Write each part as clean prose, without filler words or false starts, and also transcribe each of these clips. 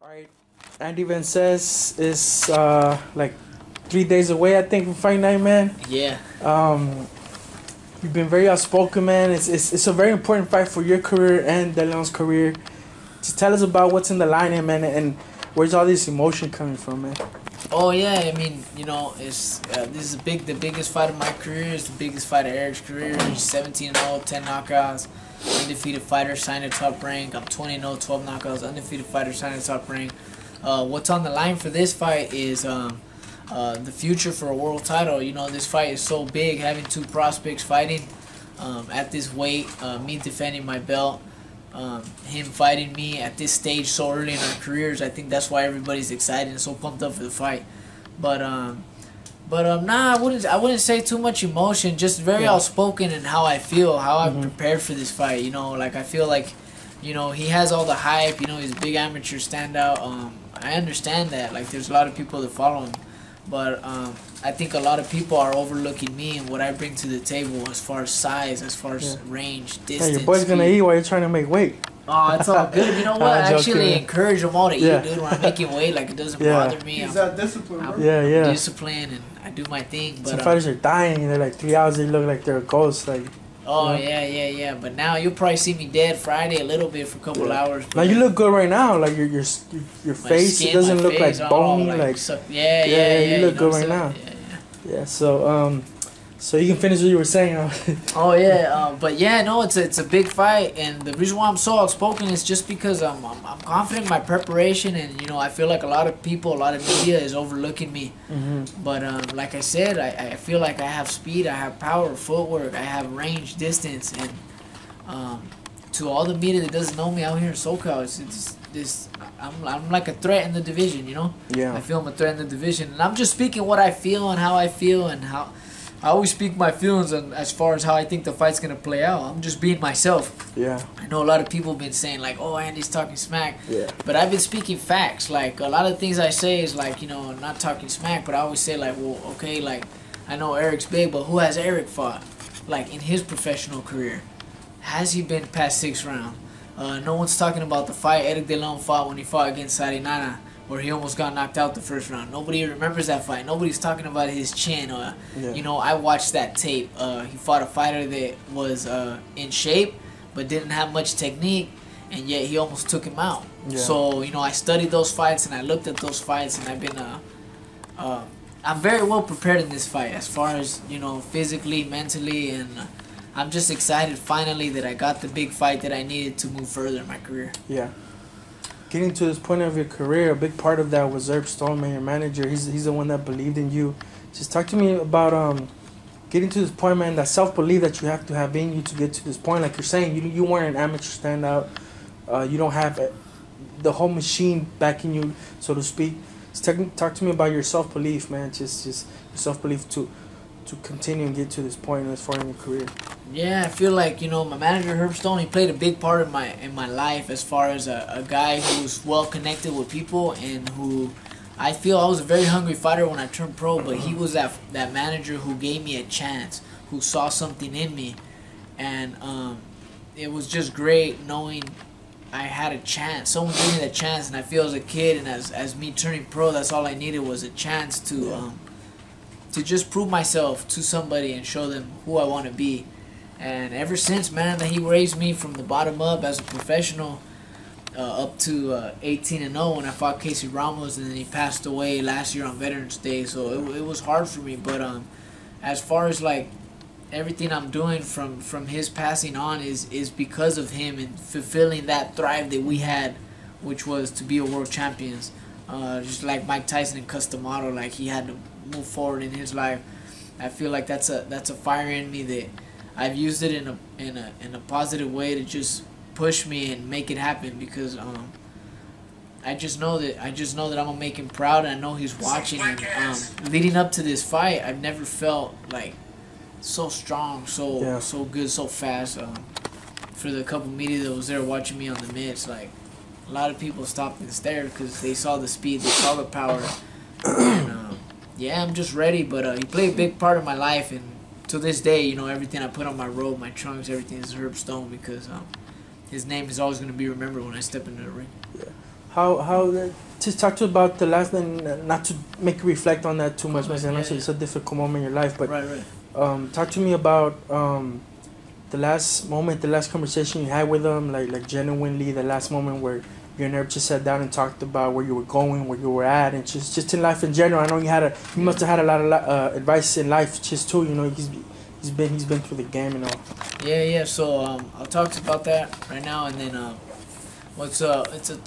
All right, Andy Vences is like 3 days away, I think, from Fight Night, man. Yeah. You've been very outspoken, man. It's a very important fight for your career and De Leon's career. Just tell us about what's in the line, and where's all this emotion coming from, man. Oh yeah, I mean, it's this is the biggest fight of my career. It's the biggest fight of Eric's career. He's 17-0, 10 knockouts, undefeated fighter, signed a top rank. I'm 20-0, 12 knockouts, undefeated fighter, signed a top rank. What's on the line for this fight is the future for a world title. This fight is so big, having two prospects fighting at this weight, me defending my belt. Him fighting me at this stage so early in our careers. I think that's why everybody's excited and so pumped up for the fight. But nah, I wouldn't say too much emotion. Just very outspoken in how I feel, how I'm prepared for this fight. Like I feel like, he has all the hype. He's a big amateur standout. I understand that. Like there's a lot of people that follow him, but I think a lot of people are overlooking me and what I bring to the table as far as size, as far as range, distance. Hey, your boy's gonna eat while you're trying to make weight. Oh, it's all good. You know what? I actually encourage them all to eat, dude. When I'm making weight, like it doesn't bother me. He's disciplined, bro. I'm disciplined, and I do my thing. But some fighters are dying. They're like 3 hours. They look like they're a ghost. Like. Oh yeah. But now you'll probably see me dead Friday a little bit for a couple hours. Now you look good right now. Like your face, it doesn't look like bony. You look good right now. Yeah. So you can finish what you were saying. Oh yeah. But yeah, no, it's a big fight, and the reason why I'm so outspoken is just because I'm confident in my preparation, and I feel like a lot of people, a lot of media is overlooking me. But like I said, I feel like I have speed, I have power, footwork, I have range, distance, and to all the media that doesn't know me out here in SoCal, I'm like a threat in the division. Yeah. I feel I'm a threat in the division, and I'm just speaking what I feel and how I feel, and how I always speak my feelings on as far as how I think the fight's gonna play out. I'm just being myself. Yeah. I know a lot of people have been saying like, "Oh, Andy's talking smack." Yeah. But I've been speaking facts. Like a lot of things I say is like, not talking smack, but I always say like, well, okay, like I know Eric's big, but who has Eric fought? Like in his professional career, has he been past 6th round? No one's talking about the fight Eric De Leon fought when he fought against Sarinana, where he almost got knocked out the 1st round. Nobody remembers that fight. Nobody's talking about his chin. I watched that tape. He fought a fighter that was in shape but didn't have much technique, and yet he almost took him out. Yeah. So, I studied those fights, and I looked at those fights, and I've been I'm very well prepared in this fight as far as, physically, mentally, and I'm just excited finally that I got the big fight that I needed to move further in my career. Yeah. Getting to this point of your career, a big part of that was Herb Stallman, your manager. He's the one that believed in you. Just talk to me about getting to this point, man. That self-belief that you have to have in you to get to this point. Like you're saying, you weren't an amateur standout. You don't have the whole machine backing you, so to speak. Just talk to me about your self-belief, man. Just your self-belief to continue and get to this point as far in your career. Yeah, I feel like, my manager Herb Stone, he played a big part in my life as far as a guy who's well connected with people, and who I feel I was a very hungry fighter when I turned pro, but he was that manager who gave me a chance, who saw something in me, and it was just great knowing I had a chance. Someone gave me that chance, and I feel as a kid and as me turning pro, that's all I needed was a chance to just prove myself to somebody and show them who I want to be. And ever since, man, that he raised me from the bottom up as a professional up to 18-0 when I fought Casey Ramos, and then he passed away last year on Veterans Day. So it was hard for me. But as far as like everything I'm doing from his passing on is because of him and fulfilling that thrive that we had, which was to be a world champions. Just like Mike Tyson and Cus D'Amato, like he had to move forward in his life. I feel like that's a fire in me that I've used it in a positive way to just push me and make it happen, because I just know that I'm gonna make him proud, and I know he's watching. And leading up to this fight, I've never felt like so strong, so good, so fast. For the couple media that was there watching me on the mitts, like a lot of people stopped and stared because they saw the speed, they saw the power. And yeah, I'm just ready. But he played a big part of my life, and to this day, everything I put on my robe, my trunks, everything is Herb Stone, because his name is always going to be remembered when I step into the ring. Yeah. Just talk to about the last, and not to make you reflect on that too much, because I know it's a difficult moment in your life, but talk to me about the last moment, the last conversation you had with them, like genuinely the last moment where you and Herb just sat down and talked about where you were going, where you were at, and just in life in general. I know you must have had a lot of advice in life just too. You know, he's been through the game and all. Yeah. So I'll talk about that right now, and then it's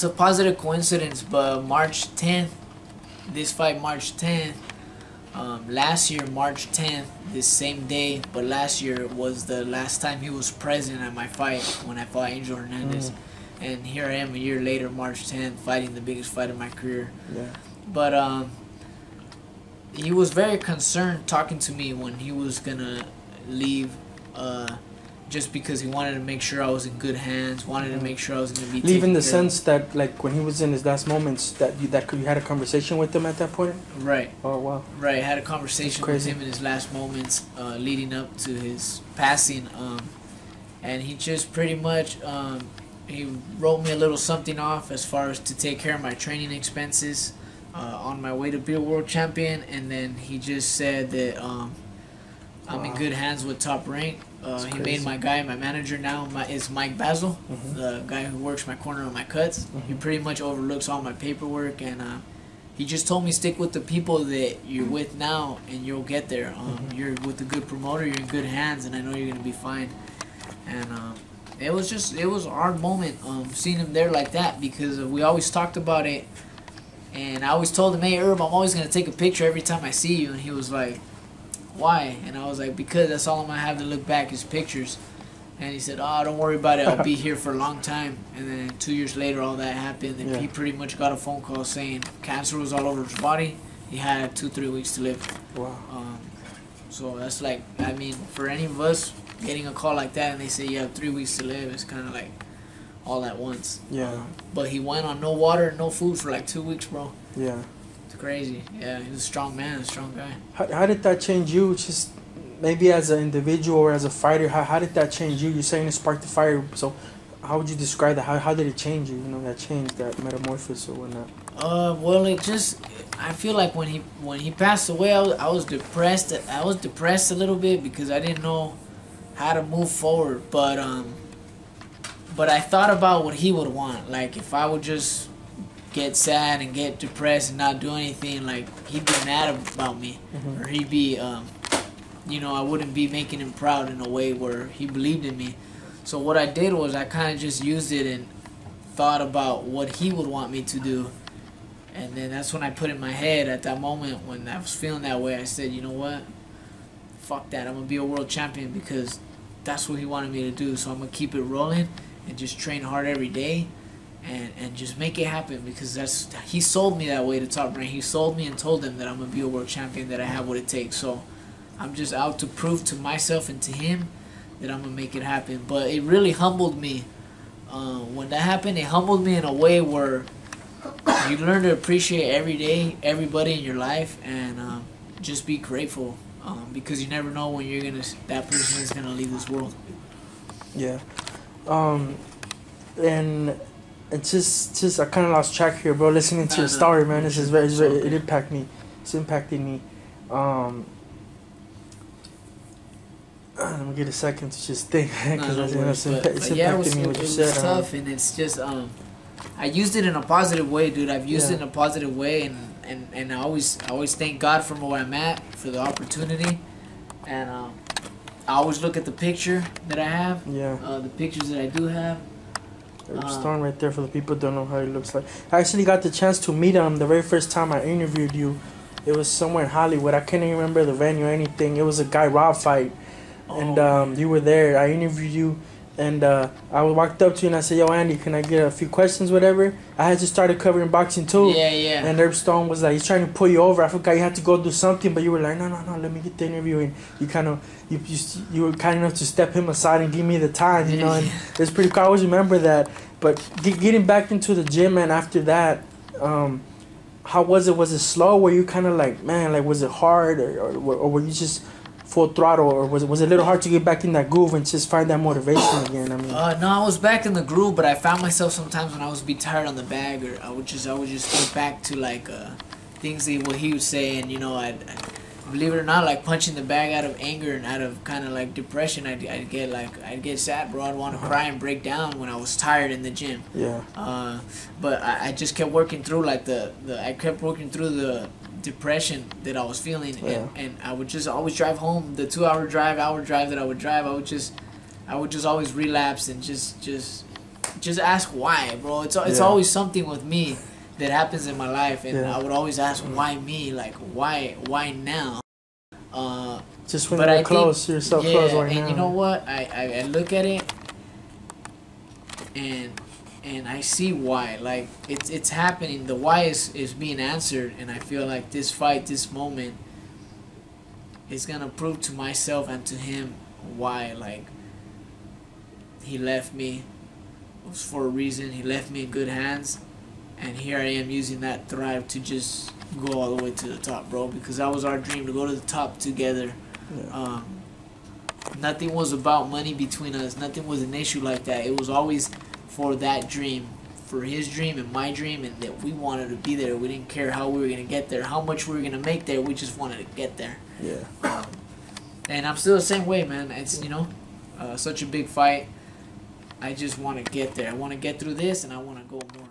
a positive coincidence, but March 10th, this fight March 10th. Last year, March 10th, this same day, but last year was the last time he was present at my fight when I fought Angel Hernandez. And here I am a year later, March 10th, fighting the biggest fight of my career. Yeah. But he was very concerned talking to me when he was going to leave, just because he wanted to make sure I was in good hands, wanted to make sure I was going to be leave in the taken care sense that, like, when he was in his last moments, that you had a conversation with him at that point? Right. Oh, wow. Right, had a conversation with him in his last moments leading up to his passing. And he just pretty much, he wrote me a little something off as far as to take care of my training expenses on my way to be a world champion. And then he just said that I'm in good hands with Top Rank. He made my manager now is Mike Basil, the guy who works my corner on my cuts. He pretty much overlooks all my paperwork, and he just told me stick with the people that you're with now, and you'll get there. You're with a good promoter, you're in good hands, and I know you're gonna be fine. And it was a hard moment seeing him there like that, because we always talked about it, and I always told him, hey Herb, I'm always gonna take a picture every time I see you, and he was like, why? And I was like, because that's all I'm going to have to look back is pictures. And he said, oh, don't worry about it. I'll be here for a long time. And then 2 years later, all that happened. And he pretty much got a phone call saying cancer was all over his body. He had 2-3 weeks to live. Wow. So that's like, I mean, for any of us, getting a call like that and they say you have 3 weeks to live, it's kind of like all at once. Yeah. But he went on no water, no food for like 2 weeks, bro. Yeah. Crazy. Yeah, he was a strong man, a strong guy. How did that change you, just maybe as an individual or as a fighter? How did that change you? You're saying it sparked the fire, so how would you describe that? How did it change you, that change, that metamorphosis or whatnot? Well, it just, I feel like when he passed away, I was depressed. I was depressed a little bit because I didn't know how to move forward, but I thought about what he would want. Like, if I would just get sad and get depressed and not do anything, like, he'd be mad about me, or he'd be I wouldn't be making him proud in a way where he believed in me. So what I did was I kind of just used it and thought about what he would want me to do, and then that's when I put in my head at that moment when I was feeling that way, I said, you know what, fuck that, I'm gonna be a world champion because that's what he wanted me to do. So I'm gonna keep it rolling and just train hard every day and just make it happen, because he sold me that way to Top Rank. He sold me and told them that I'm going to be a world champion, that I have what it takes. So I'm just out to prove to myself and to him that I'm going to make it happen. But it really humbled me. When that happened, it humbled me in a way where you learn to appreciate every day, everybody in your life, and just be grateful, because you never know when that person is going to leave this world. Yeah. And it's just I kind of lost track here, bro. Listening to your story, man, this is very it impacted me. It's impacting me. Let me get a second to just think, because it's impacting me what you said. It was tough, and it's just I used it in a positive way, dude. I've used it in a positive way, and I always thank God for where I'm at, for the opportunity, and I always look at the picture that I have. Yeah. The pictures that I do have. Stone right there for the people who don't know how he looks like. I actually got the chance to meet him the very first time I interviewed you. It was somewhere in Hollywood. I can't even remember the venue or anything. It was a Guy Rob fight, and you were there. I interviewed you, and I walked up to you and I said, "Yo, Andy, can I get a few questions, whatever?" I had just started covering boxing too. Yeah. And Herb Stone was like, he's trying to pull you over. I forgot you had to go do something, but you were like, no, let me get the interview. And you were kind enough to step him aside and give me the time, and it's pretty cool. I always remember that. But getting back into the gym, man, after that, how was it? Was it slow? Were you kind of like, man, like, was it hard? Or were you just full throttle, or was it a little hard to get back in that groove and just find that motivation again? I mean, no, I was back in the groove, but I found myself sometimes when I was be tired on the bag, or I would just think back to like things that what he would say, and you know, I'd believe it or not, like punching the bag out of anger and out of kind of like depression, I'd get sad, bro. I'd want to cry and break down when I was tired in the gym. Yeah. But I just kept working through like I kept working through the depression that I was feeling, and I would just always drive home, the 2 hour drive that I would drive. I would just always relapse and just ask why, bro. It's always something with me that happens in my life, and I would always ask why me, like why now. Just when you're close, you're so close right now. And you know what? I look at it, and I see why. Like it's happening. The why is being answered, and I feel like this fight, this moment, is gonna prove to myself and to him why. Like he left me. It was for a reason. He left me in good hands. And here I am using that drive to just go all the way to the top, bro. Because that was our dream, to go to the top together. Yeah. Nothing was about money between us. Nothing was an issue like that. It was always for that dream, for his dream and my dream, and that we wanted to be there. We didn't care how we were going to get there, how much we were going to make there. We just wanted to get there. Yeah. And I'm still the same way, man. It's, you know, such a big fight. I just want to get there. I want to get through this, and I want to go more.